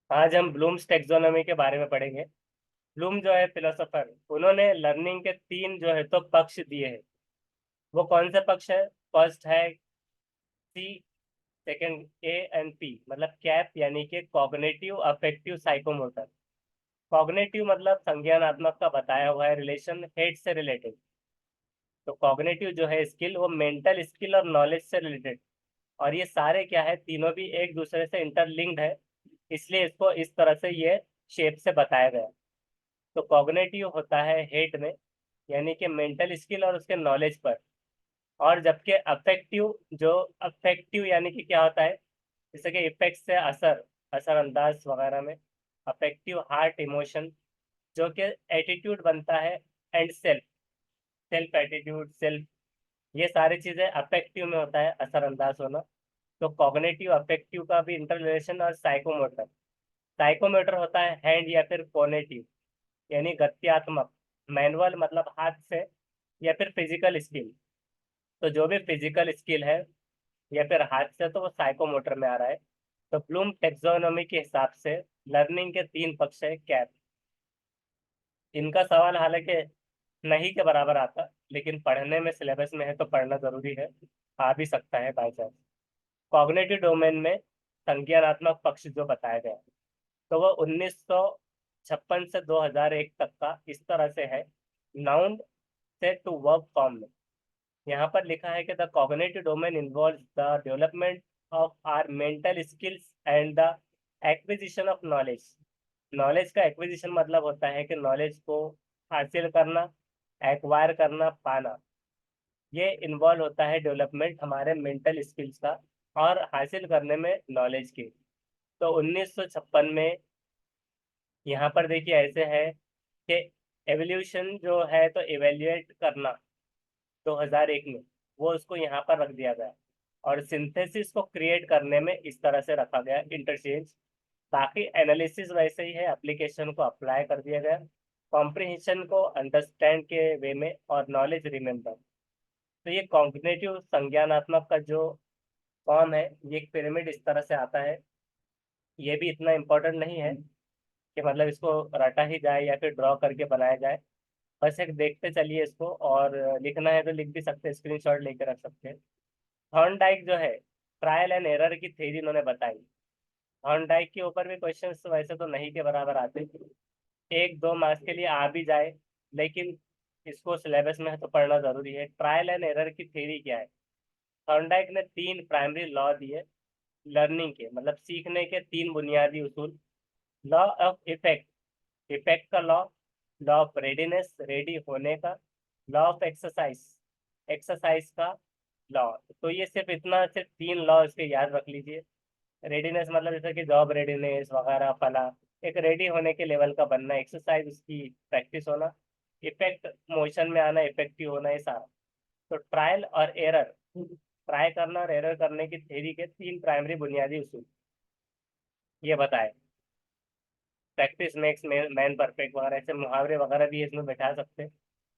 आज हम blooms taxonomy के बारे में पढ़ेंगे। ब्लूम जो है फिलोसोफर, उन्होंने लर्निंग के तीन जो है तो पक्ष दिए हैं। वो कौन से पक्ष है? फर्स्ट है सी, सेकंड ए एंड पी, मतलब कैप यानी कि कॉग्निटिव, अफेक्टिव, साइकोमोटर। कॉग्निटिव मतलब संज्ञानात्मक का बताया हुआ है, रिलेशन हेड से रिलेटेड। तो कॉग्निटिव जो है स्किल, वो मेंटल स्किल और नॉलेज से रिलेटेड। और ये सारे क्या है, तीनों भी एक दूसरे से इंटरलिंक्ड है, इसलिए इसको इस तरह से ये शेप से बताया गया। तो कॉग्निटिव होता है हेड में, यानी कि मेंटल स्किल और उसके नॉलेज पर। और जबकि अफेक्टिव, जो अफेक्टिव यानी कि क्या होता है, जैसे कि इफेक्ट से असर, असरअंदाज वगैरह में। अफेक्टिव हार्ट इमोशन, जो कि एटीट्यूड बनता है, and self, self attitude, self, ये सारी चीजें अफेक्टिव में होता है, असरअंदाज होना। तो कॉग्निटिव अफेक्टिव का भी इंटर रिलेशन। और साइकोमोटर, साइकोमोटर होता है हैंड या फिर कोनेटिव, यानी गत्यात्मक। मैनुअल मतलब हाथ से, या फिर फिजिकल स्किल। तो जो भी फिजिकल स्किल है या फिर हाथ से, तो वो साइकोमोटर में आ रहा है। तो ब्लूम टेक्सोनोमी के हिसाब से लर्निंग के तीन पक्ष है कैप। इनका सवाल हालांकि नहीं के बराबर आता, लेकिन पढ़ने में, सिलेबस में है तो पढ़ना जरूरी है। आ भी सकता है बाई चांस। कॉग्निटिव डोमेन में संज्ञानात्मक पक्ष जो बताया गया, तो वो 1956 से 2001 तक का इस तरह से है, नाउन से टू वर्ब फॉर्म में। यहाँ पर लिखा है कि the cognitive domain involves the development of our mental skills and the acquisition of knowledge. Knowledge का एक्विजिशन मतलब होता है कि नॉलेज को हासिल करना, एक्वायर करना, पाना। ये इन्वॉल्व होता है डेवलपमेंट हमारे मेंटल स्किल्स का, और हासिल करने में नॉलेज की। तो 1956 में यहाँ पर देखिए ऐसे है कि एवोल्यूशन जो है तो इवेल्युएट करना 2001 में, वो उसको यहाँ पर रख दिया गया। और सिंथेसिस को क्रिएट करने में इस तरह से रखा गया इंटरचेंज। बाकी एनालिसिस वैसे ही है, एप्लीकेशन को अप्लाई कर दिया गया, कॉम्प्रिहेंशन को अंडरस्टैंड के वे में, और नॉलेज रिमेम्बर। तो ये कॉग्निटिव संज्ञानात्मक का जो फॉर्म है, ये एक पिरामिड इस तरह से आता है। ये भी इतना इम्पोर्टेंट नहीं है कि मतलब इसको रटा ही जाए या फिर ड्रॉ करके बनाया जाए। बस एक देखते चलिए इसको, और लिखना है तो लिख भी सकते हैं, स्क्रीनशॉट लेके रख सकते हैं। थॉर्नडाइक जो है, ट्रायल एंड एरर की थ्योरी इन्होंने बताई। थॉर्नडाइक के ऊपर भी क्वेश्चंस वैसे तो नहीं के बराबर आते, एक दो मार्क्स के लिए आ भी जाए, लेकिन इसको सिलेबस में है तो पढ़ना जरूरी है। ट्रायल एंड एरर की थ्योरी क्या है? थॉर्नडाइक ने तीन प्राइमरी लॉ दिए लर्निंग के, मतलब सीखने के तीन बुनियादी उसूल। लॉ ऑफ इफेक्ट, इफेक्ट का law. Law of readiness, ready होने का। लॉ ऑफ एक्सरसाइज, एक्सरसाइज का लॉ। तो ये सिर्फ इतना, सिर्फ तीन लॉ इसके याद रख लीजिए। रेडीनेस मतलब जैसे कि जॉब रेडीनेस वगैरह फला, एक रेडी होने के लेवल का बनना, एक्सरसाइज उसकी प्रैक्टिस होना, इफेक्ट मोशन में आना, इफेक्टिव होना, ये सारा। तो ट्रायल और एरर, ट्राई करना और एरर करने की थ्योरी के तीन प्राइमरी बुनियादी उसूल ये बताए। प्रैक्टिस मेक्स मैन परफेक्ट वगैरह, ऐसे मुहावरे वगैरह भी इसमें बैठा सकते हैं,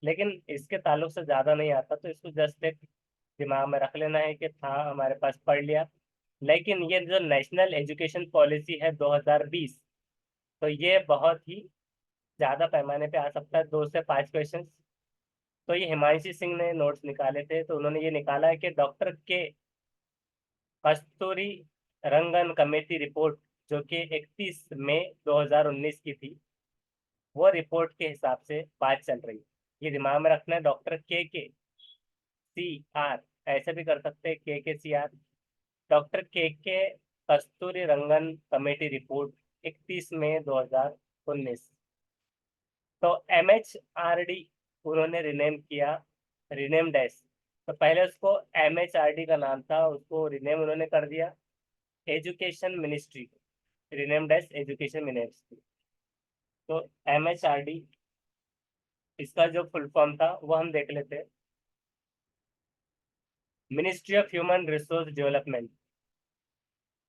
लेकिन इसके ताल्लुक से ज्यादा नहीं आता, तो इसको जस्ट एक दिमाग में रख लेना है कि था हमारे पास, पढ़ लिया। लेकिन ये जो नेशनल एजुकेशन पॉलिसी है 2020, तो ये बहुत ही ज्यादा पैमाने पे आ सकता है, 2 से 5 क्वेश्चन। तो ये हिमांशी सिंह ने नोट्स निकाले थे, तो उन्होंने ये निकाला है कि डॉक्टर के कस्तूरी रंगन कमेटी रिपोर्ट, जो कि 31 मई 2019 की थी, वो रिपोर्ट के हिसाब से बात चल रही है। ये दिमाग में रखना है, डॉक्टर के सी आर, ऐसे भी कर सकते हैं के सी आर। डॉक्टर के कस्तूरी रंगन कमेटी रिपोर्ट, 31 मई 2019। तो MHRD उन्होंने रिनेम किया, रिनेम डैश। तो पहले उसको MHRD का नाम था, उसको रिनेम उन्होंने कर दिया education ministry, rename dash education ministry. तो MHRD, इसका जो फुल फॉर्म था वो हम देख लेते हैं। Ministry of human resource development.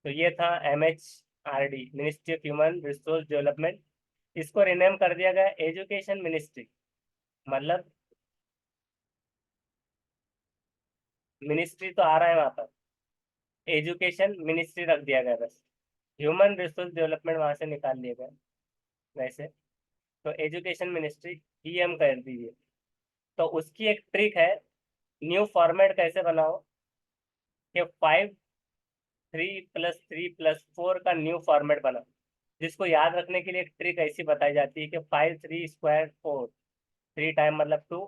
तो ये था MHRD, ministry of human resource development. इसको रिनेम कर दिया गया एजुकेशन मिनिस्ट्री, मतलब मिनिस्ट्री तो आ रहा है वहां पर, एजुकेशन मिनिस्ट्री रख दिया गया बस। ह्यूमन रिसोर्स डेवलपमेंट वहां से निकाल लिए गए वैसे। तो एजुकेशन मिनिस्ट्री ईएम कर दीजिए। तो उसकी एक ट्रिक है, न्यू फॉर्मेट कैसे बनाओ, कि 5 3 + 3 + 4 का न्यू फॉर्मेट बनाओ। जिसको याद रखने के लिए एक ट्रिक ऐसी बताई जाती है कि 5 3 2 4, 3 टाइम मतलब 2,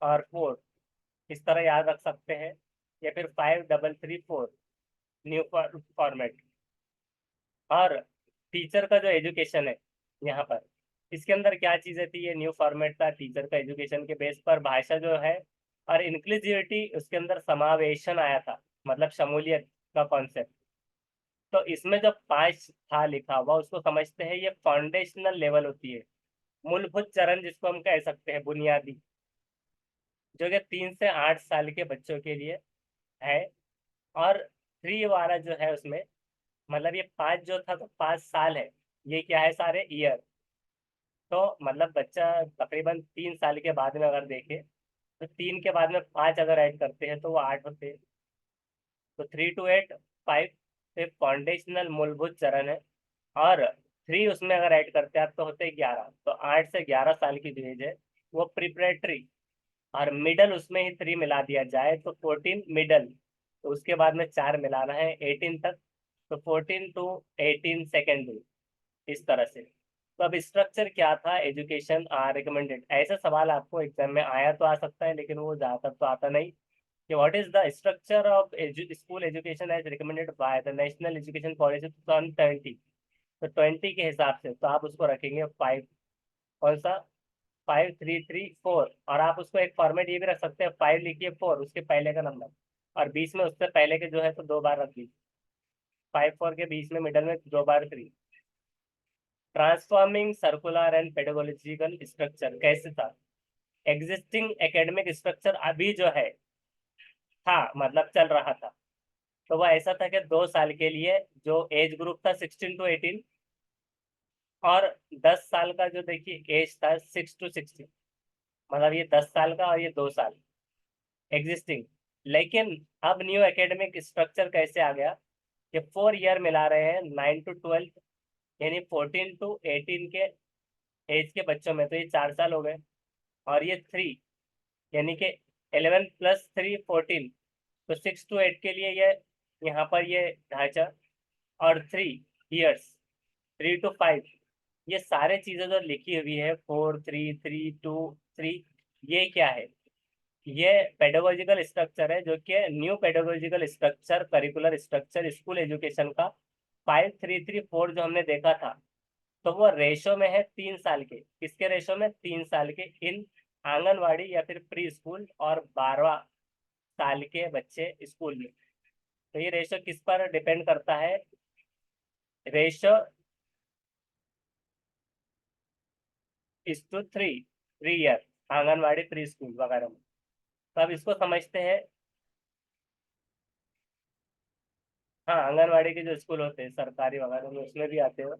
और 4 इस तरह याद रख सकते हैं, या फिर 5 3 3 4 न्यू फॉर्मेट। और टीचर का जो एजुकेशन है यहाँ पर, इसके अंदर क्या चीजें थी, ये न्यू फॉर्मेट था टीचर का एजुकेशन के बेस पर, भाषा जो है और इंक्लूसिविटी, उसके अंदर समावेशन आया था, मतलब शमूलियत का कॉन्सेप्ट। तो इसमें जो 5 था लिखा हुआ, उसको समझते हैं ये फाउंडेशनल लेवल होती है, मूलभूत चरण जिसको हम कह सकते हैं, बुनियादी, जो कि 3 से 8 साल के बच्चों के लिए है। और 3 वाला जो है उसमें, मतलब ये 5 जो था तो 5 साल है, ये क्या है, सारे ईयर। तो मतलब बच्चा तकरीबन 3 साल के बाद में अगर देखे, तो 3 के बाद में 5 अगर ऐड करते हैं तो वो 8 होते हैं। तो 3 to 8 5 एक फाउंडेशनल मूलभूत चरण है। और 3 उसमें अगर ऐड करते हैं तो होते हैं 11। तो 8 से 11 साल की जो एज है वो प्रिपरेटरी, और मिडल उसमें ही 3 मिला दिया जाए तो 14 मिडल। तो उसके बाद में 4 मिलाना है 18 तक, तो 14 to 18 सेकेंडरी, इस तरह से। तो अब स्ट्रक्चर क्या था, एजुकेशन रिकमेंडेड, ऐसा सवाल आपको एग्जाम में आया तो आ सकता है, लेकिन वो ज्यादातर तो आता नहीं, कि what is the structure of school education as recommended by the national education policy 2020। तो 20 के हिसाब से तो आप उसको रखेंगे 5, कौन सा, 5 3 3 4। और आप उसको एक फॉर्मेट ये भी रख सकते हैं, 5 लिखिए 4 उसके पहले का नंबर, और बीच में उससे पहले के जो है तो 2 बार रख दीजिए, 5 4 के बीच में मिडल में 2 बार 3। Transforming circular and pedagogical structure कैसे था, एग्जिस्टिंग एकेडमिक स्ट्रक्चर अभी जो है था, मतलब चल रहा था, तो वो ऐसा था कि 2 साल के लिए जो एज ग्रुप था 16 to 18, और 10 साल का जो देखिए एज था 6 to 16, मतलब ये 10 साल का और ये 2 साल एग्जिस्टिंग। लेकिन अब न्यू एकेडमिक स्ट्रक्चर कैसे आ गया, कि 4 ईयर मिला रहे हैं 9 to 12, यानी 14 to 18 के एज के बच्चों में तो ये 4 साल हो गए। और ये 3, यानी कि 11 + 3 14, तो 6 to 8 के लिए ये यहाँ पर ये ढांचा। और 3 ईयर्स 3 to 5, ये सारे चीजें जो लिखी हुई है 4 3 3 2 3, ये क्या है, ये पेडागोजिकल स्ट्रक्चर है, जो कि new pedagogical structure, curricular structure school education का 5 3 3 4 जो हमने देखा था। तो वो रेशो में है 3 साल के, किसके रेशो में, 3 साल के इन आंगनवाड़ी या फिर प्री स्कूल, और 12 साल के बच्चे स्कूल में। तो ये रेशो किस पर डिपेंड करता है, ratio is to 3 year, Anganwadi pre school वगैरह में। तो अब इसको समझते हैं। हाँ, आंगनवाड़ी के जो स्कूल होते हैं सरकारी वगैरह में, उसमें भी आते हैं,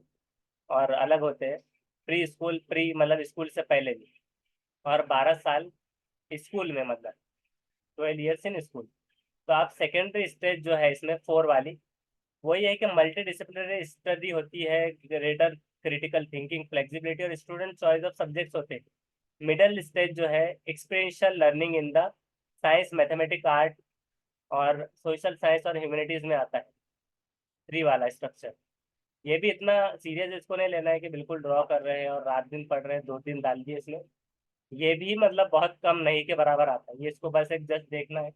और अलग होते हैं। प्री स्कूल, प्री मतलब स्कूल से पहले भी, और 12 साल स्कूल में, मतलब 12 ईयर्स इन स्कूल। तो आप सेकेंडरी स्टेज जो है इसमें 4 वाली, वही है कि मल्टी डिसिप्लिनरी स्टडी होती है, ग्रेटर क्रिटिकल थिंकिंग, फ्लेक्सिबिलिटी और स्टूडेंट चॉइस ऑफ सब्जेक्ट्स होते हैं। मिडिल स्टेज जो है experiential learning in the science, mathematics, art और सोशल साइंस और ह्यूमैनिटीज में आता है 3 वाला स्ट्रक्चर। ये भी इतना सीरियस इसको नहीं लेना है कि बिल्कुल ड्रॉ कर रहे हैं और रात दिन पढ़ रहे हैं, 2 दिन डाल दिए इसमें। ये भी मतलब बहुत कम नहीं के बराबर आता है, ये इसको बस एक जस्ट देखना है।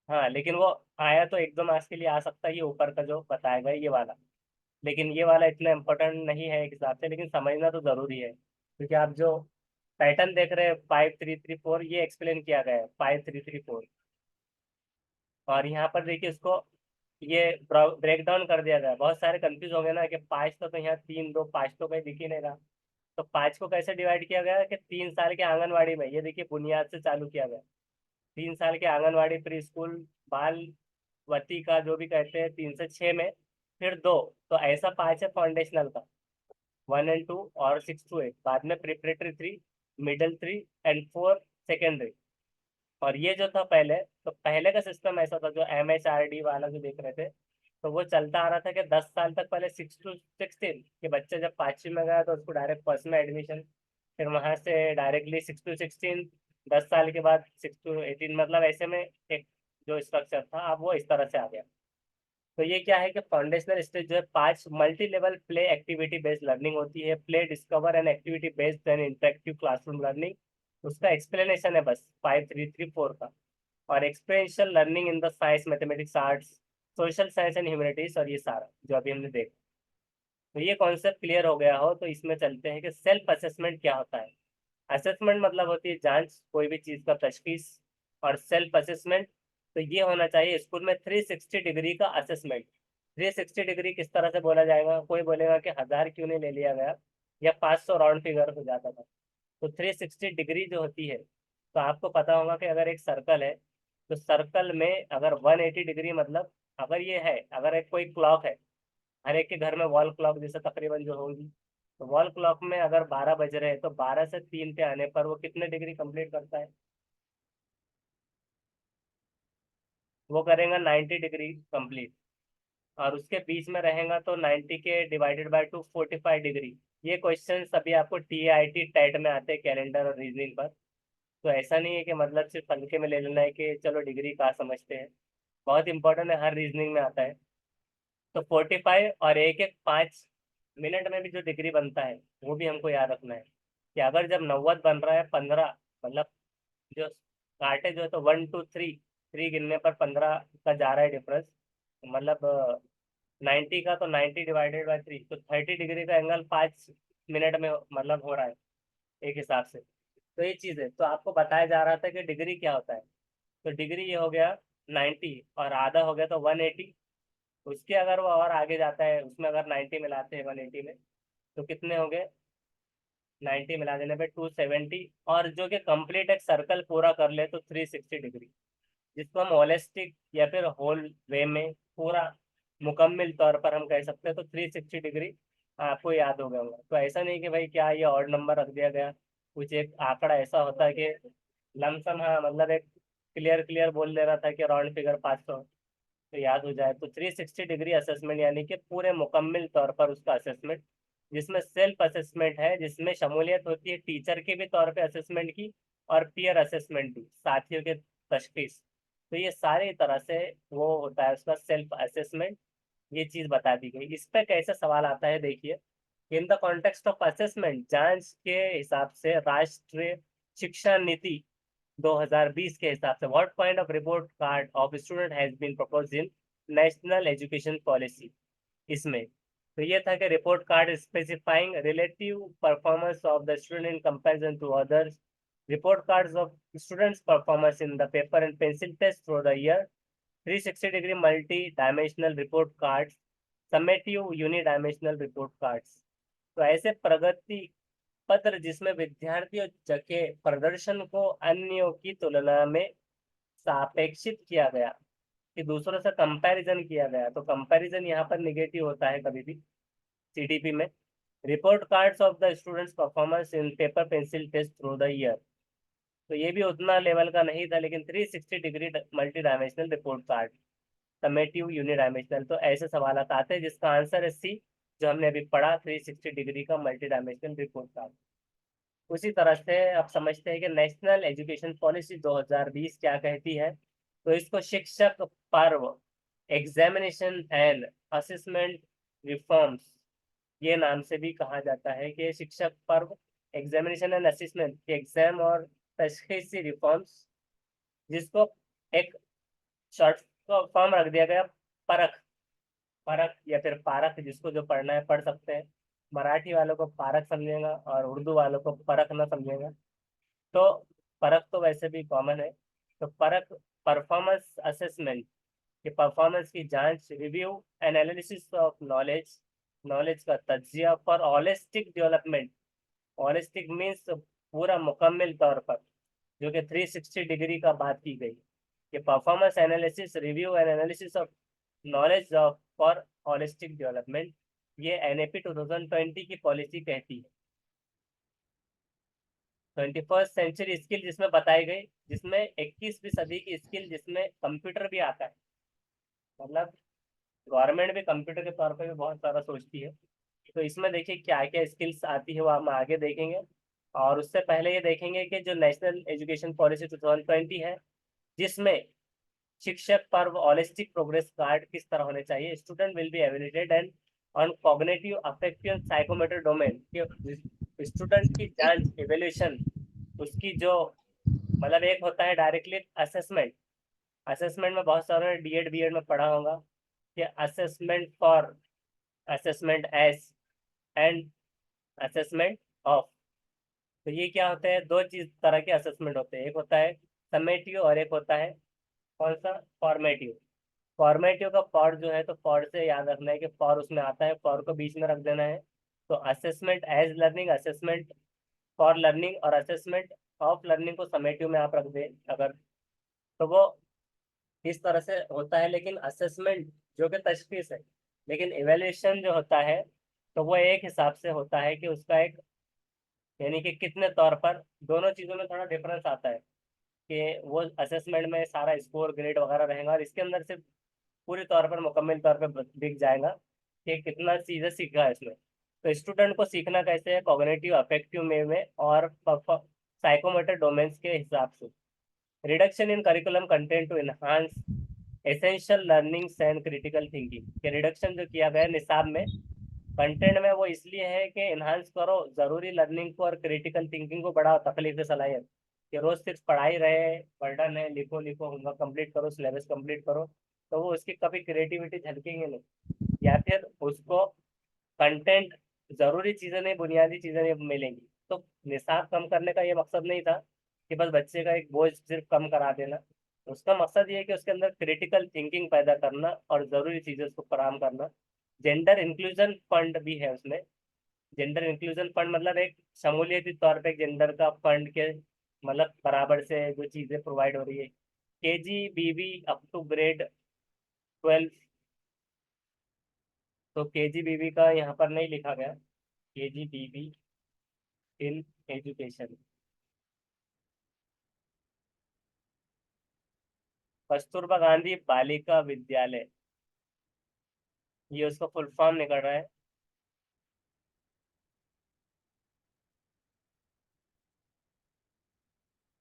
हाँ, लेकिन वो आया तो 1 2 मार्क्स के लिए आ सकता है, ये ऊपर का जो बताया गया ये वाला। लेकिन ये वाला इतना इम्पोर्टेंट नहीं है एक हिसाब से, लेकिन समझना तो जरूरी है, क्योंकि आप जो पैटर्न देख रहे हैं 5 3 3 4, ये एक्सप्लेन किया गया है 5 3 3 4। और यहाँ पर देखिए इसको ये ब्रेक डाउन कर दिया गया है। बहुत सारे कंफ्यूज हो गए ना कि 5 तो यहाँ 3 2, 5 तो कहीं दिख ही नहीं रहा। तो 5 को कैसे डिवाइड किया गया है, कि 3 साल के आंगनवाड़ी में, ये देखिए बुनियाद से चालू किया गया। 3 साल के आंगनवाड़ी प्री स्कूल, बाल वती का जो भी कहते हैं 3 से 6 में, फिर 2। तो ऐसा 5 है फाउंडेशनल का, 1 and 2, और 6 to 8, बाद में प्रिपरेटरी 3, मिडिल 3 and 4 सेकेंडरी। और ये जो था पहले, तो पहले का सिस्टम ऐसा था, जो MHRD वाला जो देख रहे थे, तो वो चलता आ रहा था कि 10 साल तक, पहले 6 to 16 कि बच्चा जब 5वीं में गया तो उसको डायरेक्ट फर्स्ट में एडमिशन, फिर वहां से डायरेक्टली 6 to 16, 10 साल के बाद 6 to 18, मतलब ऐसे में एक जो स्ट्रक्चर था अब वो इस तरह से आ गया। तो ये क्या है कि फाउंडेशनल स्टेज जो है 5 multi level play activity based learning होती है। Play, discover and activity based and interactive classroom learning, उसका एक्सप्लेनेशन है बस 5334 का। और experiential learning in the science, mathematics, arts, social science and humanities, और ये सारा जो अभी हमने देखा। तो ये कॉन्सेप्ट क्लियर हो गया हो तो इसमें चलते हैं कि सेल्फ असेसमेंट क्या होता है। असेसमेंट मतलब होती है जांच, कोई भी चीज का तशखीस। और सेल्फ असेसमेंट तो ये होना चाहिए स्कूल में 360 डिग्री का असेसमेंट। 360 डिग्री किस तरह से बोला जाएगा, कोई बोलेगा कि 1000 क्यों नहीं ले लिया गया, या 500 राउंड फिगर हो जाता था। तो 360 डिग्री जो होती है, तो आपको पता होगा कि अगर एक सर्कल है तो सर्कल में अगर 180 डिग्री, मतलब अगर ये है, अगर एक कोई क्लॉक है, हर एक के घर में वॉल क्लॉक जैसे तकरीबन जो होगी, तो वॉल क्लॉक में अगर 12 बज रहे हैं तो 12 से 3 पे आने पर वो कितने डिग्री कंप्लीट करता है, वो करेगा 90 डिग्री कंप्लीट। और उसके बीच में रहेगा तो 90 के डिवाइडेड बाय 2, 45 डिग्री। ये क्वेश्चन सभी आपको TIT टेट में आते हैं, कैलेंडर और रीजनिंग पर। तो ऐसा नहीं है कि मतलब सिर्फ हल्के में ले लेना है कि चलो डिग्री कहाँ समझते हैं, बहुत इंपॉर्टेंट है, हर रीजनिंग में आता है। तो 45 और एक एक 5 मिनट में भी जो डिग्री बनता है वो भी हमको याद रखना है कि अगर जब 90 बन रहा है 15, मतलब जो काटे जो है तो 1 2 3, 3 गिनने पर 15 का जा रहा है डिफरेंस, मतलब 90 का, तो 90 डिवाइडेड बाई 3, तो 30 डिग्री का एंगल 5 मिनट में मतलब हो रहा है एक हिसाब से। तो ये चीज़ है, तो आपको बताया जा रहा था कि डिग्री क्या होता है। तो डिग्री ये हो गया 90, और आधा हो गया तो 180। उसके अगर वो और आगे जाता है, उसमें अगर 90 मिलाते हैं 180 में, तो कितने हो गए, 90 मिला देने पे 270। और जो कि कंप्लीट एक सर्कल पूरा कर ले तो 360 डिग्री, जिसको हम होलिस्टिक या फिर होल वे में पूरा मुकम्मल तौर पर हम कह सकते हैं। तो 360 डिग्री आपको याद हो गया होगा। तो ऐसा नहीं कि भाई क्या ये ऑड नंबर रख दिया गया, कुछ एक आंकड़ा ऐसा होता है कि लमसम, हाँ मतलब एक क्लियर क्लियर बोल दे रहा था कि राउंड फिगर 500 तो याद हो जाए। तो 360 डिग्री असेसमेंट यानी कि पूरे मुकम्मल तौर पर उसका असेसमेंट, जिसमें सेल्फ असेसमेंट है, जिसमें शमूलियत होती है टीचर के भी तौर पे असेसमेंट की, और पीयर असेसमेंट भी, साथियों के तशखीस। तो ये सारी तरह से वो होता है उसका सेल्फ असेसमेंट। ये चीज बता दी गई। इस पे कैसे सवाल आता है देखिए, in the context of assessment, जांच के हिसाब से राष्ट्रीय शिक्षा नीति 2020 के हिसाब से, what kind of report card of student has been proposed in national education policy. इसमें तो ये था कि report card specifying relative performance of the student in comparison to others, report cards of students performance in the paper and pencil test through the year, 360 degree multidimensional report cards, summative unidimensional report cards. तो ऐसे प्रगति पत्र जिसमें विद्यार्थियों के प्रदर्शन को अन्यों की तुलना में सापेक्षित किया गया, कि दूसरों से कंपैरिजन किया गया। तो कंपैरिजन यहाँ पर निगेटिव होता है कभी भी CDP में। Report cards of the students performance in paper pencil test through the year, तो ये भी उतना लेवल का नहीं था, लेकिन 360 degree multidimensional report card, summative यूनिडायमेंशनल। तो ऐसे सवाल आते हैं जिसका आंसर है C, जो हमने अभी पढ़ा, 360 डिग्री का मल्टी डायमेंशनल रिपोर्ट कार्ड। उसी तरह से आप समझते हैं कि नेशनल एजुकेशन पॉलिसी 2020 क्या कहती है। तो इसको शिक्षक पर्व, एग्जामिनेशन एंड असेसमेंट रिफॉर्म्स, ये नाम से भी कहा जाता है कि शिक्षक पर्व, एग्जामिनेशन एंड असेसमेंट, एग्जाम और तशखीसी रिफॉर्म्स, जिसको एक शॉर्ट फॉर्म रख दिया गया परख। परख या फिर पारख, जिसको जो पढ़ना है पढ़ सकते हैं। मराठी वालों को पारख समझेगा और उर्दू वालों को परख ना समझेगा। तो परख तो वैसे भी कॉमन है। तो परख परफॉर्मेंस असेसमेंट, कि परफॉर्मेंस की जांच, review, analysis of knowledge, knowledge का तजिया for holistic development. Holistic means पूरा मुकम्मल तौर पर, जो कि 360 डिग्री का बात की गई, कि performance analysis, review and analysis of knowledge of for holistic development, ये NAP 2020 की पॉलिसी कहती है। 21st सेंचुरी स्किल जिसमें बताई गई, जिसमें 21वीं सदी की स्किल जिसमें कंप्यूटर भी आता है, मतलब गवर्नमेंट भी कंप्यूटर के तौर पे भी बहुत सारा सोचती है। तो इसमें देखिए क्या क्या स्किल्स आती है वो हम आगे देखेंगे। और उससे पहले ये देखेंगे कि जो नेशनल एजुकेशन पॉलिसी 2020 है, जिसमें शिक्षक पर हॉलिस्टिक प्रोग्रेस कार्ड किस तरह होने चाहिए, student will be एवेल्यूएटेड and on cognitive affective psychomotor domain, कि स्टूडेंट की जांच एवेल्यूशन उसकी जो मतलब एक होता है डायरेक्टली असेसमेंट। असेसमेंट में बहुत सारे डीएड बीएड में पढ़ा होगा कि assessment for, assessment S and assessment of. तो ये क्या होते हैं, दो चीज तरह के असेसमेंट होते हैं, एक होता है समेटिव और एक होता है कौन सा, फॉर्मेटिव। फॉर्मेटिव का फॉर जो है, तो फॉर से याद रखना है कि फॉर उसमें आता है, फॉर को बीच में रख देना है। तो assessment as learning, assessment for learning और असेसमेंट ऑफ लर्निंग को समेटिव में आप रख दें अगर, तो वो इस तरह से होता है। लेकिन असेसमेंट जो कि तशखीस है, लेकिन इवेल्यूशन जो होता है तो वो एक हिसाब से होता है कि उसका एक, यानी कि कितने तौर पर, दोनों चीज़ों में थोड़ा डिफरेंस आता है कि वो असेसमेंट में सारा स्कोर ग्रेड वगैरह रहेगा और इसके अंदर से पूरी तौर पर मुकम्मल तौर पर दिख जाएगा कि कितना चीज़ें सीखा है इसमें। तो स्टूडेंट को सीखना कैसे है, कॉग्निटिव अफेक्टिव में और साइकोमोटर डोमेन्स के हिसाब से। Reduction in curriculum content to enhance essential learning and critical thinking, के रिडक्शन जो किया गया है निसाब में कंटेंट में, वो इसलिए है कि इन्हांस करो जरूरी लर्निंग को और क्रिटिकल थिंकिंग को बढ़ाओ, तकलीफ सलाहियत। कि रोज सिर्फ पढ़ाई रहे, बर्डन है, लिखो लिखो, होमवर्क कंप्लीट करो, सिलेबस कंप्लीट करो, तो वो उसकी कभी क्रिएटिविटी झलकेंगे नहीं। या फिर उसको कंटेंट, जरूरी चीजें नहीं, बुनियादी चीजें नहीं मिलेंगी। तो निसाब कम करने का ये मकसद नहीं था कि बस बच्चे का एक बोझ सिर्फ कम करा देना। उसका मकसद ये है कि उसके अंदर क्रिटिकल थिंकिंग पैदा करना और जरूरी चीजें उसको फराहम करना। जेंडर इंक्लूजन फंड भी है उसमें। जेंडर इंक्लूजन फंड मतलब एक शमूलियती तौर पे जेंडर का फंड के मतलब बराबर से जो चीजें प्रोवाइड हो रही है। KG BV up to grade 12। तो केजी बीबी का यहाँ पर नहीं लिखा गया, KG BV in education. Kasturba Gandhi Balika Vidyalaya, ये उसका फुल फॉर्म निकल रहा है।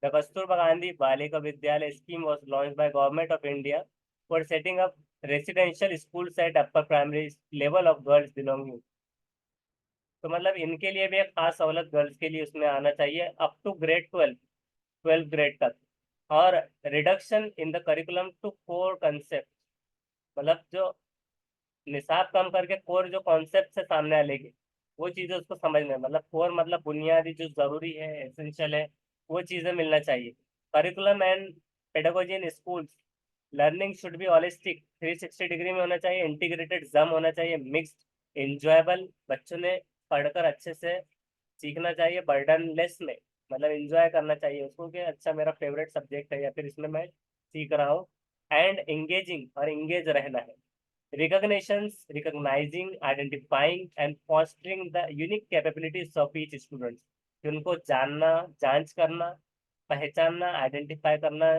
द कस्तूरबा गांधी बालिका विद्यालय scheme was launch by government of India for setting up residential school at upper primary level of girls belonging. तो मतलब इनके लिए भी एक खास सहूलत गर्ल्स के लिए उसमें आना चाहिए अप टू ग्रेड 12, 12 ग्रेड तक। और reduction in the curriculum to core concept, मतलब जो निसाब कम करके कोर जो कॉन्सेप्ट से सामने आ लेगी, वो चीजें उसको समझना है। मतलब कोर मतलब बुनियादी जो जरूरी है, एसेंशियल है, वो चीजें मिलना चाहिए। Curriculum and pedagogy in schools, learning should be holistic, 360 degree में होना चाहिए, इंटीग्रेटेड जम होना चाहिए, मिक्स्ड, इंजॉयबल, बच्चों ने पढ़कर अच्छे से सीखना चाहिए, बर्डन लेस में, मतलब इंजॉय करना चाहिए उसको कि अच्छा मेरा फेवरेट सब्जेक्ट है या फिर इसमें मैं सीख रहा हूँ। एंड एंगेजिंग, और एंगेज रहना है। Recognitions, recognizing, identifying and fostering the unique capabilities of each student, कि उनको जानना, जांच करना, पहचानना, आइडेंटिफाई करना,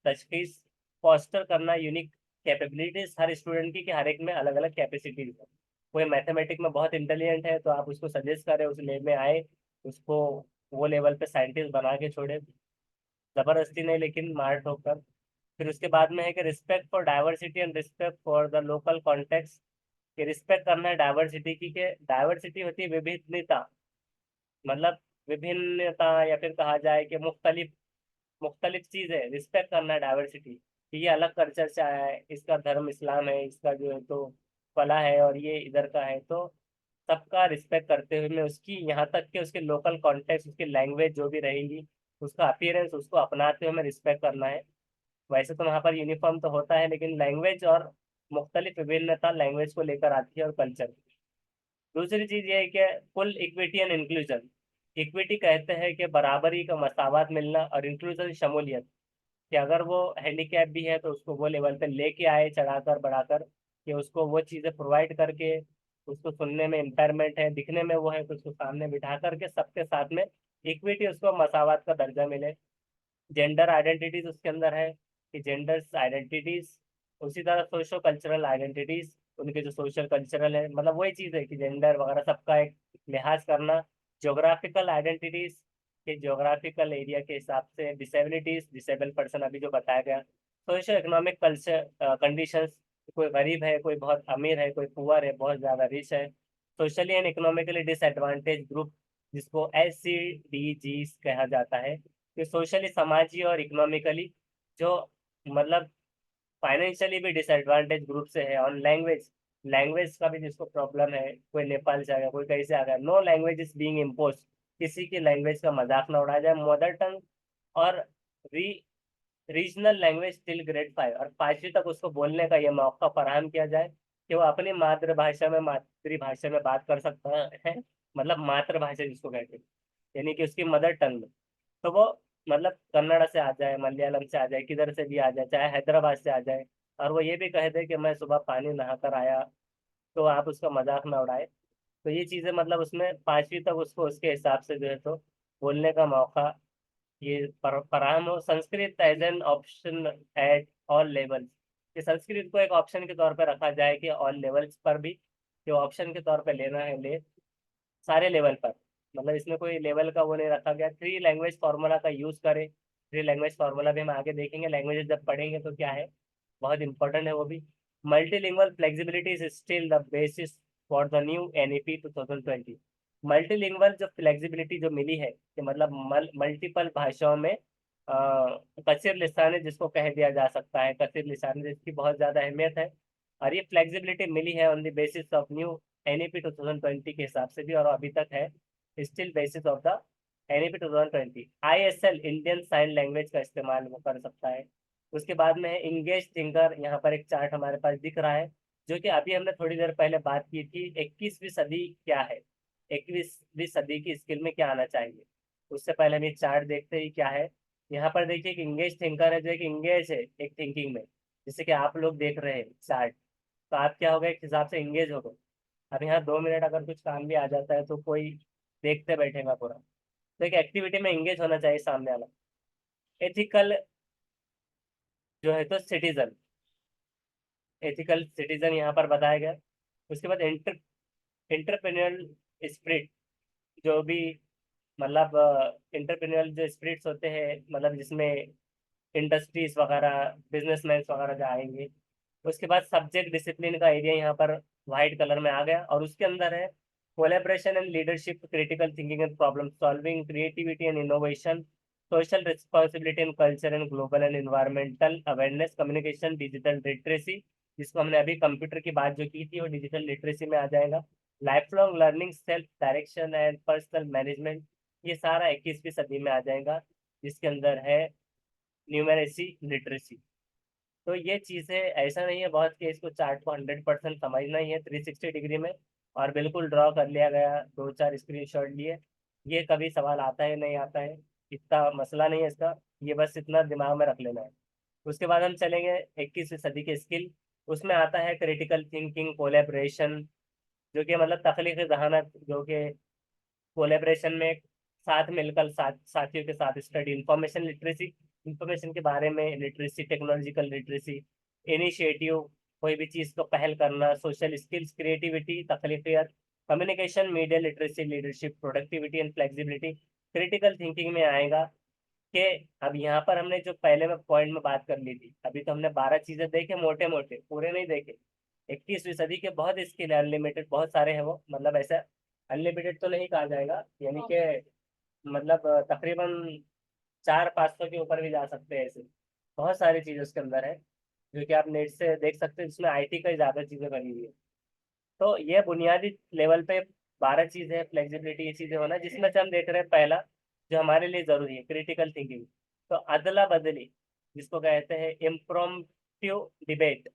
तशखीस, फॉस्टर करना यूनिक कैपेबिलिटीज हर स्टूडेंट की, कि हर एक में अलग अलग कैपेसिटीज है। कोई मैथमेटिक में बहुत इंटेलिजेंट है तो आप उसको सजेस्ट करें उस लेवल में आए, उसको वो लेवल पे साइंटिस्ट बना के छोड़े, जबरदस्ती नहीं लेकिन मार ठोक कर। फिर उसके बाद में है कि respect for diversity and respect for the local context, कि रिस्पेक्ट करना है डाइवर्सिटी की, कि डाइवर्सिटी होती है विभिन्नता, मतलब विभिन्नता, या फिर कहा जाए कि मुख्तलिफ, मुख्तलिफ चीजें रिस्पेक्ट करना है डाइवर्सिटी, कि ये अलग कल्चर से आया है, इसका धर्म इस्लाम है, इसका जो है तो कला है, और ये इधर का है, तो सबका रिस्पेक्ट करते हुए मैं उसकी, यहाँ तक कि उसके लोकल कॉन्टेक्स्ट, उसकी लैंग्वेज जो भी रहेगी, उसका अपीयरेंस, उसको अपनाते हुए हमें रिस्पेक्ट करना है। वैसे तो वहाँ पर यूनिफॉर्म तो होता है, लेकिन लैंग्वेज और मुख्तलिफ विभिन्नता लैंग्वेज को लेकर आती है और कल्चर। दूसरी चीज ये है कि full equity and inclusion. Equity कहते हैं कि बराबरी का, मसावत मिलना, और इंक्लूजन शमूलियत, कि अगर वो हैंडीकैप भी है तो उसको वो लेवल पे लेके आए, चढ़ाकर बढ़ाकर, कि उसको वो चीज़ें प्रोवाइड करके, उसको सुनने में इम्पेयरमेंट है, दिखने में वो है, तो उसको सामने बिठा करके सबके साथ में इक्विटी, उसको मसावत का दर्जा मिले। जेंडर आइडेंटिटीज उसके अंदर है कि जेंडर्स आइडेंटिटीज, उसी तरह सोशो कल्चरल आइडेंटिटीज, उनके जो सोशल कल्चरल है, मतलब वही चीज़ है कि जेंडर वगैरह सबका एक लिहाज करना, जोग्राफिकल आइडेंटिटीज के जोग्राफिकल एरिया के हिसाब से, डिसेबिलिटीज, डिसेबल पर्सन अभी जो बताया गया, सोशल इकोनॉमिक कल्चर कंडीशंस, कोई गरीब है, कोई बहुत अमीर है, कोई पुअर है, बहुत ज़्यादा रिच है, socially and economically disadvantage group, जिसको SCDG कहा जाता है, कि सोशली, समाजी और इकोनॉमिकली जो मतलब फाइनेंशियली भी डिसएडवांटेज ग्रुप से है। ऑन लैंग्वेज, लैंग्वेज का भी जिसको प्रॉब्लम है, कोई नेपाल से आ गया, कोई कहीं से आ गया, no language is being impose, किसी की लैंग्वेज का मजाक ना उड़ाया जाए। मदर टंग और री रीजनल लैंग्वेज टिल ग्रेड 5, और 5वीं तक उसको बोलने का ये मौका फराहम किया जाए कि वो अपनी मातृभाषा में बात कर सकता है, मतलब मातृभाषा जिसको कहते हैं, यानी कि उसकी मदर टंग में। तो वो मतलब कन्नड़ से आ जाए, मलयालम से आ जाए, किधर से भी आ जाए, चाहे हैदराबाद से आ जाए, और वो ये भी कह दे कि मैं सुबह पानी नहा कर आया, तो आप उसका मजाक ना उड़ाए। तो ये चीज़ें मतलब उसमें 5वीं तक उसको उसके हिसाब से जो है तो बोलने का मौका ये फराहम हो। Sanskrit as an option at all levels, कि संस्कृत को एक ऑप्शन के तौर पर रखा जाए कि ऑल लेवल्स पर भी, जो ऑप्शन के तौर पर लेना है ले, सारे लेवल पर, मतलब इसमें कोई लेवल का वो नहीं रखा गया। 3 लैंग्वेज फार्मूला का यूज करें। 3 लैंग्वेज फार्मूला भी हम आगे देखेंगे, लैंग्वेजेस जब पढ़ेंगे तो क्या है, बहुत इंपॉर्टेंट है वो भी। Multilingual flexibility is still the basis for the new NEP 2020। Multilingual जो फ्लेक्सिबिलिटी जो मिली है, कि मतलब मल्टीपल भाषाओं में कसीर लिसानी जिसको कह दिया जा सकता है, कसीर लिसानी जिसकी बहुत ज़्यादा अहमियत है, और ये फ्लेक्सिबिलिटी मिली है on the basis of new NEP 2020 के हिसाब से भी, और अभी तक है still basis of the NEP 2020। ISL Indian sign language का इस्तेमाल वो कर सकता है। उसके बाद में है इंगेज थिंकर, यहाँ पर एक चार्ट हमारे पास दिख रहा है, जो कि अभी हमने थोड़ी देर पहले बात की थी, 21वीं सदी क्या है, 21वीं सदी की स्किल में क्या आना चाहिए। उससे पहले हम ये चार्ट देखते ही क्या है, यहाँ पर देखिए कि इंगेज थिंकर है, जो एक इंगेज है एक थिंकिंग में, जैसे कि आप लोग देख रहे हैं चार्ट, तो आप क्या हो गए, एक हिसाब से इंगेज हो गए। अब यहाँ 2 मिनट अगर कुछ काम भी आ जाता है तो कोई देखते बैठेगा पूरा। तो एक एक्टिविटी में इंगेज होना चाहिए सामने वाला। एथिकल जो है तो सिटीजन, एथिकल सिटीजन यहाँ पर बताया गया। उसके बाद इंटरप्रेन्योरल स्पिरिट, जो भी मतलब इंटरप्रेन्योरल जो स्पिरिट्स होते हैं, मतलब जिसमें इंडस्ट्रीज वगैरह, बिजनेसमैन वगैरह जो आएंगे। उसके बाद सब्जेक्ट डिसिप्लिन का एरिया यहाँ पर व्हाइट कलर में आ गया, और उसके अंदर है collaboration and leadership, critical thinking and problem solving, creativity and innovation, social responsibility and culture and global and environmental awareness, communication, digital literacy, जिसको हमने अभी कंप्यूटर की बात जो की थी वो डिजिटल लिटरेसी में आ जाएगा। Life long learning, self direction and personal management, ये सारा 21वीं सदी में आ जाएगा, जिसके अंदर है न्यूमेरेसी लिटरेसी। तो ये चीज़ें ऐसा नहीं है बहुत कि इसको चार्ट को 100% समझना ही है 360 डिग्री में, और बिल्कुल ड्रॉ कर लिया गया, 2-4 स्क्रीनशॉट लिए, ये कभी सवाल आता है नहीं आता है, इतना मसला नहीं है इसका, ये बस इतना दिमाग में रख लेना है। उसके बाद हम चलेंगे 21वीं सदी के स्किल। उसमें आता है क्रिटिकल थिंकिंग, कोलेब्रेशन, जो कि मतलब तख्लीकी जहानत, जो कि कोलेब्रेशन में साथ मिलकर साथियों के साथ स्टडी, इंफॉर्मेशन लिटरेसी, इंफॉर्मेशन के बारे में लिटरेसी, टेक्नोलॉजिकल लिटरेसी, इनिशिएटिव, कोई भी चीज़ को पहल करना, social skills, creativity, तख्लीकियत, communication, media literacy, leadership, productivity and flexibility. Critical thinking में आएगा कि अब यहाँ पर हमने जो पहले में पॉइंट में बात कर ली थी, अभी तो हमने 12 चीजें देखे, मोटे मोटे पूरे नहीं देखे। 21वीं सदी के बहुत स्किल है, अनलिमिटेड बहुत सारे हैं वो, मतलब ऐसा अनलिमिटेड तो नहीं कहा जाएगा, यानी कि मतलब तकरीबन 400-500 के ऊपर भी जा सकते हैं, ऐसे बहुत सारी चीजें उसके अंदर है, जो कि आप नेट से देख सकते हैं, जिसमें IT का ज्यादा चीजें बनी हुई है। तो ये बुनियादी लेवल पे 12 चीजें, फ्लेक्सिबिलिटी, ये चीजें होना, जिसमें से हम देख रहे हैं पहला जो हमारे लिए जरूरी है, क्रिटिकल थिंकिंग। तो अदला बदली, जिसको कहते हैं इम्प्रोम्प्टू डिबेट,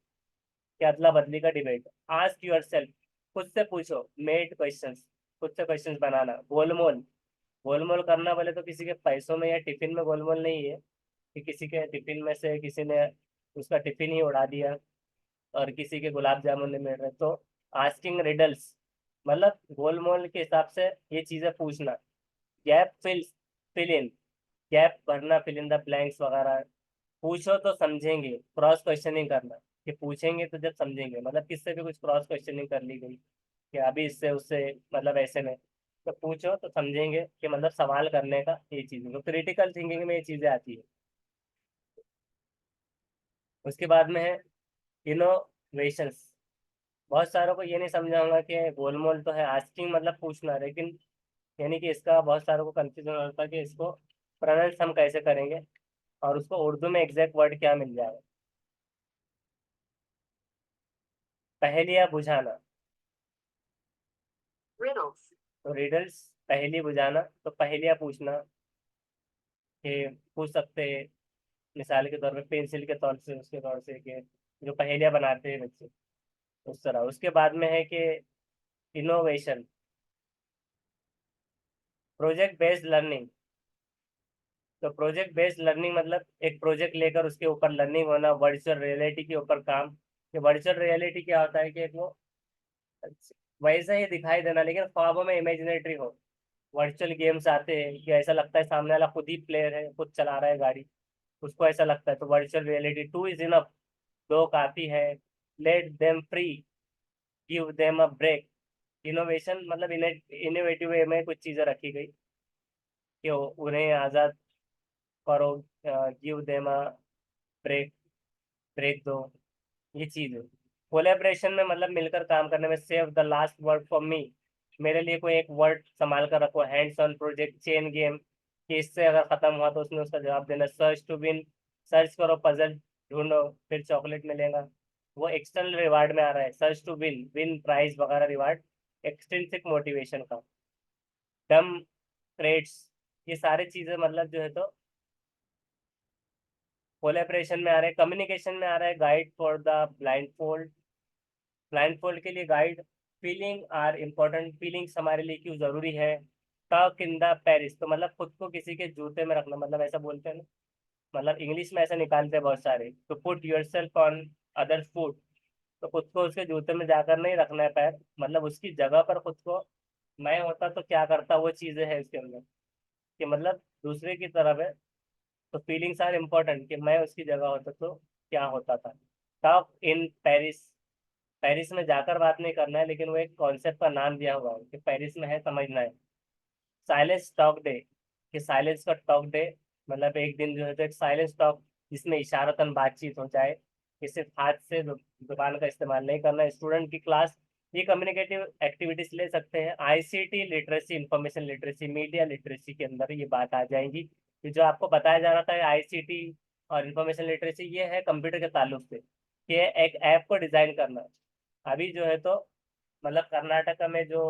कि अदला बदली का डिबेट। आस्क यूर सेल्फ, खुद से पूछो, मेड क्वेश्चंस, खुद से क्वेश्चंस बनाना। गोलमोल, गोलमोल करना बोले तो किसी के पैसों में या टिफिन में गोलमोल नहीं है, कि किसी के टिफिन में से किसी ने उसका टिफिन ही उड़ा दिया, और किसी के गुलाब जामुन नहीं मिल रहे, तो आस्किंग रिडल्स, मतलब गोलमोल के हिसाब से ये चीजें पूछना। गैप फिल इन, गैप भरना, फिल इन द ब्लैंक्स वगैरह। पूछो तो समझेंगे, क्रॉस क्वेश्चनिंग करना। कि पूछेंगे तो जब समझेंगे, मतलब किससे भी कुछ क्रॉस क्वेश्चनिंग कर ली गई कि अभी इससे उससे, मतलब ऐसे में तो पूछो तो समझेंगे कि मतलब सवाल करने का ये चीज़ है, तो क्रिटिकल थिंकिंग में ये चीज़ें आती है। उसके बाद में है इनोवेशंस। बहुत सारों को ये नहीं समझाऊंगा कि गोलमोल तो है आस्किंग मतलब पूछना, लेकिन यानी कि इसका बहुत सारों को कंफ्यूजन होता है कि इसको प्रोनाउंस हम कैसे करेंगे और उसको उर्दू में एग्जैक्ट वर्ड क्या मिल जाएगा। पहेलियाँ बुझाना, तो रिडल्स पहेली बुझाना, तो पहेलियाँ पूछना कि पूछ सकते हैं, मिसाल के तौर पे पेंसिल के तौर से, उसके तौर से कि जो पहेलियाँ बनाते हैं बच्चे, उस तरह। उसके बाद में है कि इनोवेशन, प्रोजेक्ट बेस्ड लर्निंग। तो प्रोजेक्ट बेस्ड लर्निंग मतलब एक प्रोजेक्ट लेकर उसके ऊपर लर्निंग होना, वर्चुअल रियलिटी के ऊपर काम। कि वर्चुअल रियलिटी क्या होता है कि एक वो वैसा ही दिखाई देना लेकिन ख्वाबों में इमेजिनेटरी हो। वर्चुअल गेम्स आते हैं कि ऐसा लगता है सामने वाला खुद ही प्लेयर है, खुद चला रहा है गाड़ी, उसको ऐसा लगता है, तो virtual reality. Two is enough, दो काफी है। Let them free, give them a break. Innovation मतलब इनोवेटिव वे में कुछ चीजें रखी गई कि उन्हें आजाद करो, give them a break, break दो, ये चीज है। कोलेब्रेशन में मतलब मिलकर काम करने में, save the last word for me, मेरे लिए कोई एक वर्ड संभाल कर रखो। Hands on project, chain game, कि इससे अगर खत्म हुआ तो उसने उसका जवाब देना। सर्च टू विन, सर्च करो, पजल ढूंढो, फिर चॉकलेट मिलेगा। वो एक्सटर्नल रिवार्ड में आ रहा है, search to win, win prize वगैरह रिवार्ड एक्सट्रिंसिक मोटिवेशन का। डम ट्रेड्स, ये सारी चीजें मतलब जो है तो कोलेब्रेशन में आ रहे हैं। कम्युनिकेशन में आ रहा है, guide for the blindfold, blindfold के लिए guide. Feeling are important, feelings हमारे लिए क्यों जरूरी है। टक इन द पेरिस, तो मतलब खुद को किसी के जूते में रखना, मतलब ऐसा बोलते हैं ना, मतलब इंग्लिश में ऐसा निकालते हैं बहुत सारे, तो put your self on others foot, तो खुद को उसके जूते में जाकर नहीं रखना है पैर, मतलब उसकी जगह पर खुद को, मैं होता तो क्या करता, वो चीजें हैं इसके अंदर कि मतलब दूसरे की तरफ है। तो फीलिंग्स आर इम्पोर्टेंट, कि मैं उसकी जगह होता तो क्या होता था। टॉक इन पेरिस, पेरिस में जाकर बात नहीं करना है, लेकिन वो एक कॉन्सेप्ट का नाम दिया हुआ है कि पेरिस में है, समझना है। साइलेंस टॉक डे, कि साइलेंस का टॉक डे, मतलब एक दिन जो है तो एक साइलेंस टॉक, जिसमें इशारतन बातचीत हो जाए, कि सिर्फ हाथ से जुबान का इस्तेमाल नहीं करना। स्टूडेंट की क्लास, ये कम्युनिकेटिव एक्टिविटीज ले सकते हैं। ICT literacy, information literacy, media literacy के अंदर ये बात आ जाएगी कि जो आपको बताया जा रहा था आईसीटी और इंफॉर्मेशन लिटरेसी, ये है कंप्यूटर के ताल्लुक से कि एक ऐप को डिजाइन करना। अभी जो है तो मतलब कर्नाटका में जो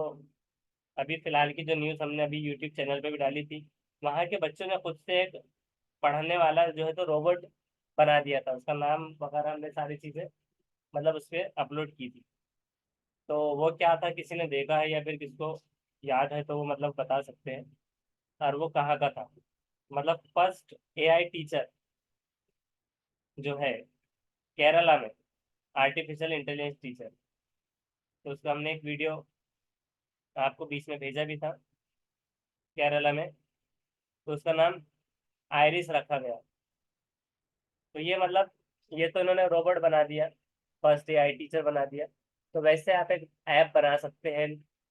अभी फिलहाल की जो न्यूज़ हमने अभी यूट्यूब चैनल पे भी डाली थी, वहाँ के बच्चों ने खुद से एक पढ़ने वाला जो है तो रोबोट बना दिया था, उसका नाम वगैरह हमने सारी चीज़ें मतलब उस पर अपलोड की थी। तो वो क्या था, किसी ने देखा है या फिर किसको याद है तो वो मतलब बता सकते हैं। और वो कहाँ का था, मतलब फर्स्ट एआई टीचर जो है केरला में, आर्टिफिशियल इंटेलिजेंस टीचर, तो उसका हमने एक वीडियो आपको बीच में भेजा भी था, केरला में। तो उसका नाम आयरिस रखा गया। तो ये मतलब ये तो इन्होंने रोबोट बना दिया, फर्स्ट एआई टीचर बना दिया। तो वैसे आप एक ऐप बना सकते हैं।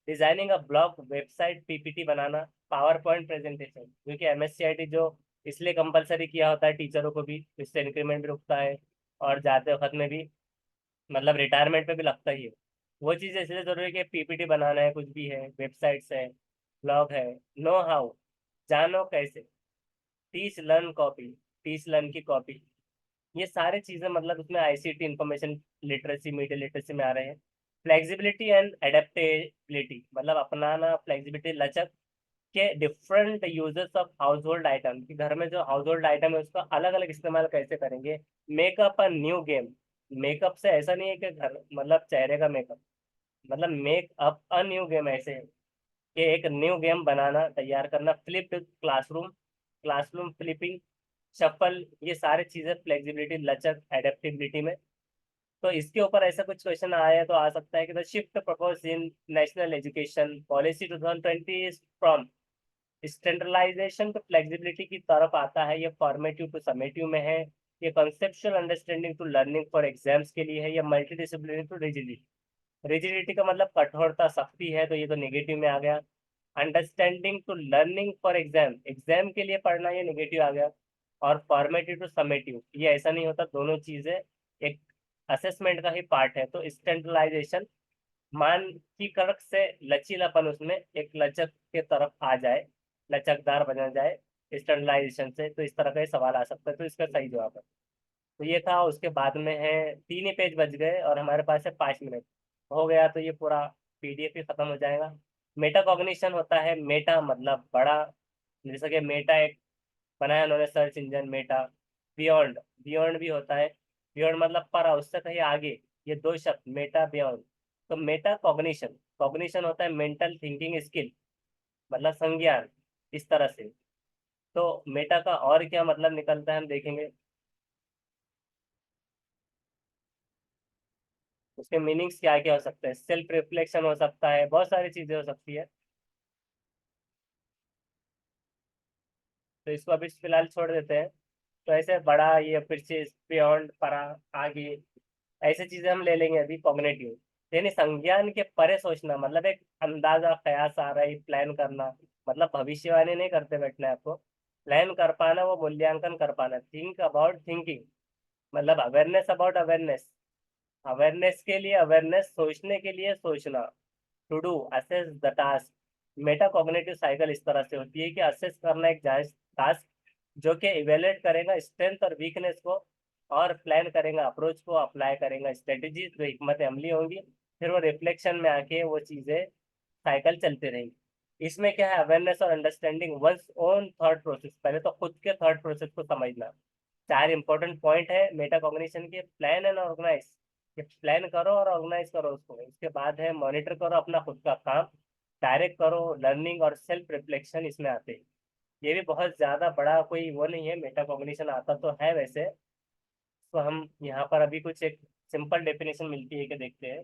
Designing a blog, website, PPT banana, power point presentation, क्योंकि एमएससीआईटी जो इसलिए कंपलसरी किया होता है टीचरों को भी, इससे इंक्रीमेंट भी रुकता है और जाते वक्त में भी मतलब रिटायरमेंट पे भी लगता ही है। वो चीज़ इसलिए जरूरी है कि पीपीटी बनाना है, कुछ भी है, वेबसाइट्स है, ब्लॉग है। नो हाउ, जानो कैसे। Teach learn copy, teach learn की कॉपी, ये सारी चीजें मतलब उसमें ICT, information literacy, media literacy में आ रहे हैं। फ्लेक्सिबिलिटी एंड एडेप्टेबिलिटी, मतलब अपनाना, फ्लेक्सिबिलिटी, लचक, के different users of house hold item, कि घर में जो हाउस होल्ड आइटम है उसका अलग अलग इस्तेमाल कैसे करेंगे। Makeup a new game, makeup से ऐसा नहीं है कि घर मतलब चेहरे का मेकअप, मतलब मेकअप अ न्यू गेम ऐसे है कि एक न्यू गेम बनाना, तैयार करना। Flipped classroom, classroom flipping, shuffle, ये सारी चीजें फ्लेक्सिबिलिटी, लचक, एडेप्टेबिलिटी में। तो इसके ऊपर ऐसा कुछ क्वेश्चन आया तो आ सकता है कि the shift propose in national education policy 2020 from standardisation to flexibility की तरफ आता है। ये फॉर्मेटिव टू समेटिव में है। ये conceptual understanding to learning for exams के लिए है, या multidisciplinary to rigidity. Rigidity का मतलब कठोरता, सख्ती है, तो ये तो नेगेटिव में आ गया। Understanding to learning for exam, exam के लिए पढ़ना, ये नेगेटिव आ गया। और फॉर्मेटिव टू समेटिव, ये ऐसा नहीं होता, दोनों चीजें एक असेसमेंट का ही पार्ट है। तो स्टैंडर्डाइजेशन, मानकीकरण से लचीलापन, उसमें एक लचक के तरफ आ जाए, लचकदार बना जाए स्टैंडर्डाइजेशन से, तो इस तरह का ये सवाल आ सकता है। तो इसका सही जवाब है। तो ये था। उसके बाद में है, 3 ही पेज बच गए और हमारे पास है 5 मिनट। हो गया तो ये पूरा पीडीएफ ही खत्म हो जाएगा। मेटा कॉग्निशन होता है, मेटा मतलब बड़ा, जैसे कि मेटा एक बनाया उन्होंने search engine Meta. Beyond, beyond भी होता है, बियॉन्ड मतलब पर, उससे कहीं आगे। ये 2 शब्द मेटा बियॉन्ड। तो मेटा कॉग्निशन, कॉग्निशन होता है मेंटल थिंकिंग स्किल, मतलब संज्ञान, इस तरह से। तो मेटा का और क्या मतलब निकलता है हम देखेंगे। उसके मीनिंग्स क्या क्या हो सकते हैं, सेल्फ रिफ्लेक्शन हो सकता है, बहुत सारी चीजें हो सकती है। तो इसको अभी फिलहाल छोड़ देते हैं। तो ऐसे बड़ा, ये पीछे, बियॉन्ड, परा, आगे, ऐसे चीजें हम ले लेंगे अभी कॉग्निटिव। यानी संज्ञान के परे सोचना, मतलब एक अंदाजा, कयास आ रहा है, प्लान करना, मतलब भविष्यवाणी नहीं करते बैठना है आपको। प्लान कर पाना, वो मूल्यांकन कर पाना, थिंक अबाउट थिंकिंग, मतलब अवेयरनेस अबाउट अवेयरनेस, अवेयरनेस के लिए अवेयरनेस, सोचने के लिए सोचना। To do, assess the task. Metacognitive cycle इस तरह से होती है कि असेस करना एक जायज टास्क, जो कि इवेलुएट करेगा स्ट्रेंथ और वीकनेस को, और प्लान करेगा अप्रोच को, अप्लाई करेगा स्ट्रेटेजीज जो हिकमत अमली होंगी, फिर वो रिफ्लेक्शन में आके वो चीजें साइकिल चलते रहेंगी। इसमें क्या है, अवेयरनेस और understanding one's own thought process, पहले तो खुद के थॉट प्रोसेस को समझना। 4 इंपॉर्टेंट पॉइंट है मेटा कॉग्निशन के, प्लान एंड ऑर्गेनाइज, कि प्लान करो और ऑर्गेनाइज करो उसको। उसके बाद है मॉनिटर करो अपना खुद का काम, डायरेक्ट करो, लर्निंग और सेल्फ रिफ्लेक्शन इसमें आते हैं। ये भी बहुत ज्यादा बड़ा कोई वो नहीं है, मेटा कॉग्निशन आता तो है वैसे। तो हम यहाँ पर अभी कुछ एक सिंपल डेफिनेशन मिलती है कि देखते हैं।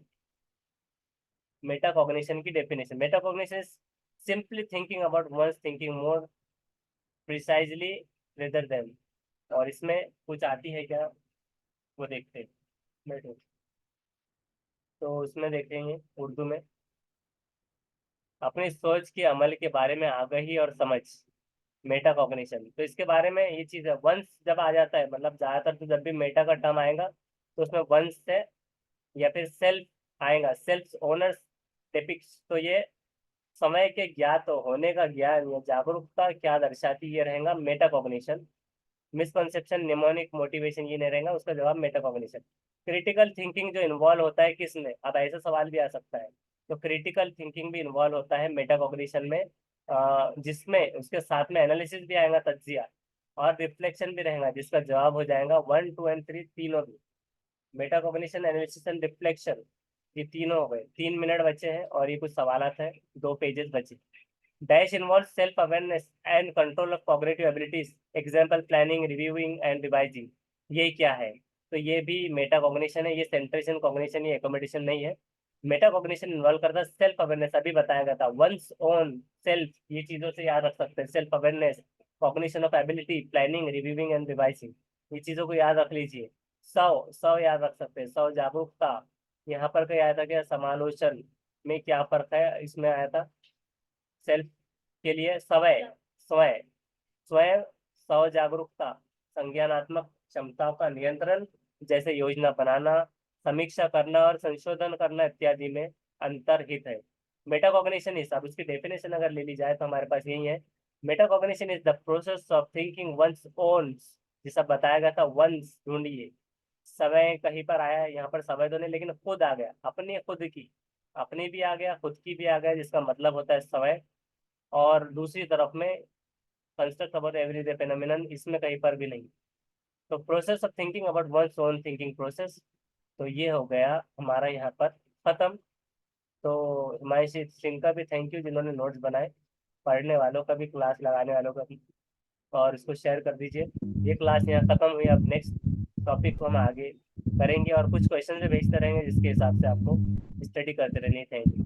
मेटा कॉग्निशन की definition, metacognition simply thinking about one's thinking more precisely rather than. और इसमें कुछ आती है क्या, वो देखते हैं। बैठो। तो उसमें देखेंगे उर्दू में, अपनी सोच के अमल के बारे में आगाही और समझ, मेटा कॉग्निशन। तो इसके बारे में ये चीज है, वंस जब आ जाता है, मतलब ज्यादातर तो जब भी मेटा का टर्म आएगा तो उसमें वंस से या फिर सेल्फ आएगा, सेल्फ ओनर्स टिपिक्स। तो ये समय के ज्ञात होने का ज्ञान या जागरूकता क्या दर्शाती, ये रहेगा Meta cognition. Misconception, mnemonic motivation, ये नहीं रहेगा, उसका जवाब मेटाकॉग्निशन। क्रिटिकल थिंकिंग जो इन्वॉल्व होता है किसमें, अब ऐसा सवाल भी आ सकता है। तो क्रिटिकल थिंकिंग भी इन्वॉल्व होता है मेटाकॉग्निशन में, जिसमें उसके साथ में एनालिसिस भी आएगा, तज्जिया, और रिफ्लेक्शन भी रहेगा, जिसका जवाब हो जाएगा 1, 2 एंड 3 तीनों भी। मेटाकॉग्निशन, एनालिसिस एंड रिफ्लेक्शन, ये तीनों हो गए। 3 मिनट बचे हैं और ये कुछ सवाल है, 2 पेजेस बचे। Dash involves self-awareness and control of cognitive abilities. Example, planning, reviewing and revising. ये क्या है, तो ये भी मेटा कॉग्निशन है। ये सेंट्रेशन कॉग्निशन, ये एकोमोडेशन नहीं है। मेटा कॉग्निशन इन्वॉल्व करता है सेल्फ अवेयरनेस, अभी बताया गया था, वंस ओन सेल्फ, ये चीजों से याद रख सकते हैं। Self awareness, cognition of ability, planning, reviewing and revising, ये चीजों को याद रख लीजिए। सौ, सौ याद रख सकते हैं, सौ जागरूकता। यहाँ पर क्या आया था, क्या समालोचन में क्या फर्क है, इसमें आया था सेल्फ के लिए स्वय, स्वय, स्वयं, स्व जागरूकता, संज्ञानात्मक क्षमताओं का नियंत्रण, जैसे योजना बनाना, समीक्षा करना और संशोधन करना इत्यादि में अंतर्हित है। मेटाकॉग्निशन इज, अब उसकी डेफिनेशन अगर ले ली जाए तो हमारे पास यही है। Metacognition is the process of thinking one's own, जैसा बताया गया था, वंस ढूंढिए, समय कहीं पर आया है, यहाँ पर समय तो नहीं, लेकिन खुद आ गया, अपनी खुद की, अपनी भी आ गया, खुद की भी आ गया, जिसका मतलब होता है समय। और दूसरी तरफ में कंस्ट्रक्ट अबाउट एवरीडे फेनोमेनन, इसमें कहीं पर भी नहीं। तो process of thinking about one's own thinking process. तो ये हो गया हमारा यहाँ पर खत्म। तो हिमांशी सिंह का भी थैंक यू, जिन्होंने नोट्स बनाए, पढ़ने वालों का भी, क्लास लगाने वालों का भी, और इसको शेयर कर दीजिए। ये क्लास यहाँ खत्म हुई, अब नेक्स्ट टॉपिक को हम आगे करेंगे और कुछ क्वेश्चन से भेजते रहेंगे, जिसके हिसाब से आपको स्टडी करते रहनी है। Thank you.